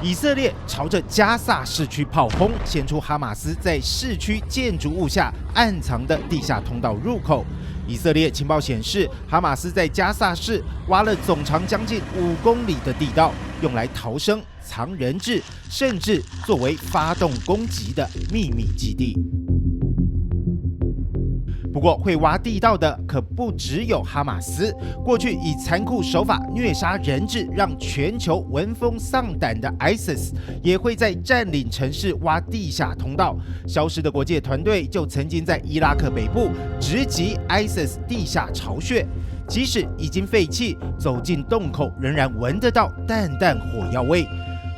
以色列朝着加萨市区炮轰，显出哈马斯在市区建筑物下暗藏的地下通道入口。以色列情报显示，哈马斯在加萨市挖了总长将近5公里的地道，用来逃生、藏人质，甚至作为发动攻击的秘密基地。不过，会挖地道的可不只有哈马斯。过去以残酷手法虐杀人质，让全球闻风丧胆的 ISIS， 也会在占领城市挖地下通道。消失的国界团队就曾经在伊拉克北部直击 ISIS 地下巢穴，即使已经废弃，走进洞口仍然闻得到淡淡火药味。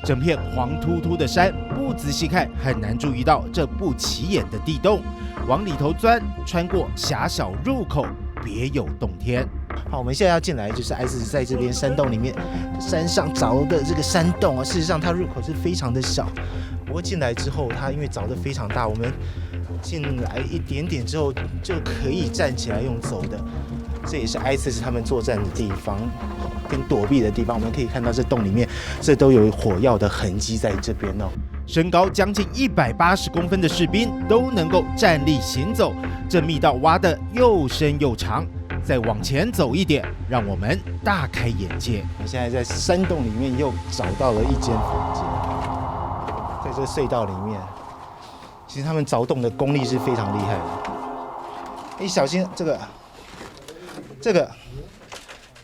整片黄秃秃的山，不仔细看很难注意到这不起眼的地洞。往里头钻，穿过狭小入口，别有洞天。好，我们现在要进来，就是 ISIS 在这边山洞里面，山上凿的这个山洞啊，事实上它入口是非常的小。不过进来之后，它因为凿的非常大，我们进来一点点之后就可以站起来用走的。这也是 ISIS 他们作战的地方，跟躲避的地方。我们可以看到这洞里面，这都有火药的痕迹在这边哦。身高将近180公分的士兵都能够站立行走，这密道挖得又深又长。再往前走一点，让我们大开眼界。我现在在山洞里面又找到了一间房间，在这个隧道里面，其实他们凿洞的功力是非常厉害的。哎，小心这个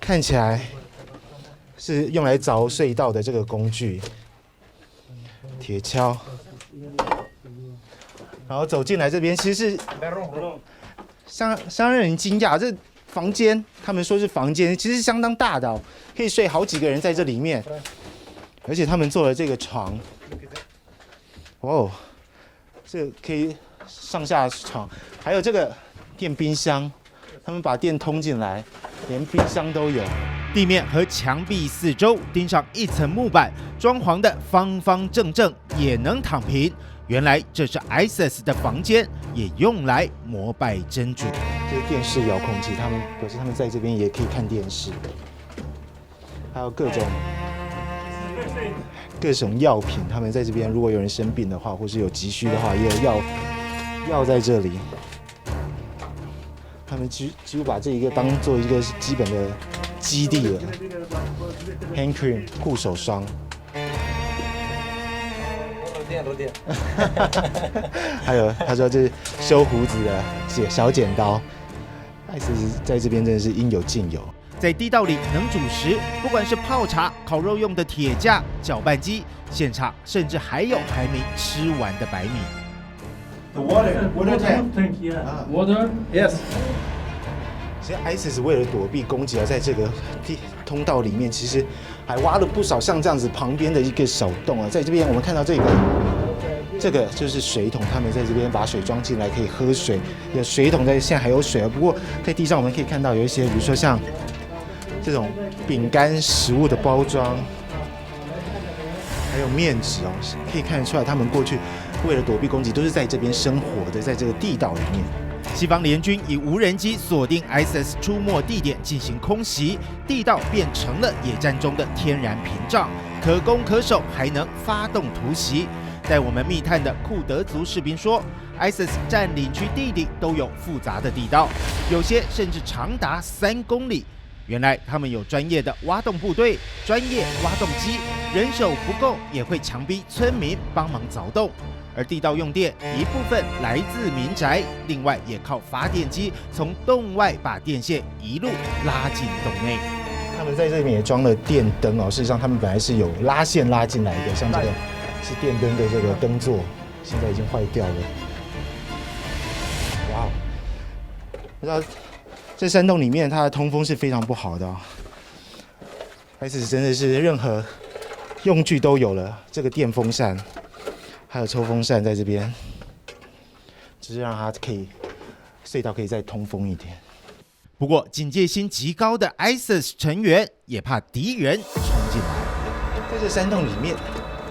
看起来是用来凿隧道的这个工具。铁锹，然后走进来这边，其实是相让人惊讶。这房间，他们说是房间，其实相当大的哦，可以睡好几个人在这里面。而且他们做了这个床，哦，这可以上下床，还有这个电冰箱，他们把电通进来，连冰箱都有。地面和墙壁四周钉上一层木板，装潢的方方正正，也能躺平。原来这是 ISIS 的房间，也用来膜拜真主。这是电视遥控器，他们表示他们在这边也可以看电视，还有各种药品。他们在这边，如果有人生病的话，或是有急需的话，也有药在这里。他们几乎把这一个当做一个基本的基地了。hand cream 护手霜，还有他说这是修胡子的小剪刀。ISIS 在这边真的是应有尽有。在地道里能煮食，不管是泡茶、烤肉用的铁架、搅拌机，现场甚至还有还没吃完的白米。The water tank. Water? Yes. 其实 ISIS 为了躲避攻击而在这个通道里面，其实还挖了不少像这样子旁边的一个小洞啊。在这边我们看到这个就是水桶，他们在这边把水装进来可以喝水，有水桶在现在还有水啊。不过在地上我们可以看到有一些，比如说像这种饼干食物的包装，还有面纸哦，可以看得出来他们过去为了躲避攻击，都是在这边生活的，在这个地道里面。西方联军以无人机锁定 ISIS 出没地点进行空袭，地道变成了野战中的天然屏障，可攻可守，还能发动突袭。带我们密探的库德族士兵说 ，ISIS 占领区地里都有复杂的地道，有些甚至长达3公里。原来他们有专业的挖洞部队、专业挖洞机，人手不够也会强逼村民帮忙凿洞。而地道用电一部分来自民宅，另外也靠发电机从洞外把电线一路拉进洞内。他们在这里面也装了电灯哦，事实上他们本来是有拉线拉进来的，像这个是电灯的这个灯座，现在已经坏掉了。哇，不知道这山洞里面它的通风是非常不好的哦。ISIS真的是任何用具都有了，这个电风扇。还有抽风扇在这边，只是让它隧道可以再通风一点。不过警戒心极高的 ISIS 成员也怕敌人冲进来。在这山洞里面，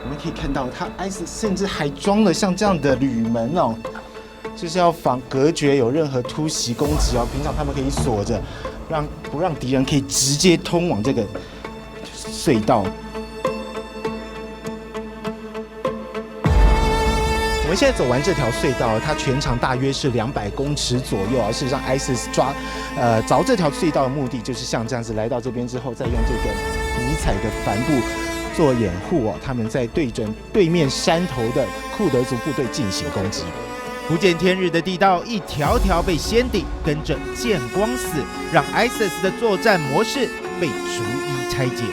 我们可以看到它 ISIS 甚至还装了像这样的铝门哦，就是要隔绝有任何突袭攻击哦。平常他们可以锁着，不让敌人可以直接通往这个隧道。们现在走完这条隧道，它全长大约是200公尺左右啊。事实上 ，ISIS 凿这条隧道的目的就是像这样子，来到这边之后，再用这个迷彩的帆布做掩护哦，他们在对准对面山头的库德族部队进行攻击。不见天日的地道一条条被掀顶，跟着见光死，让 ISIS 的作战模式被逐一拆解。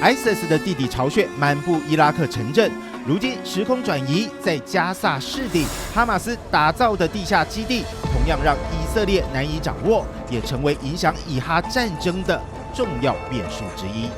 ISIS 的地底巢穴漫步伊拉克城镇，如今时空转移，在加萨市顶，哈马斯打造的地下基地，同样让以色列难以掌握，也成为影响以哈战争的重要变数之一。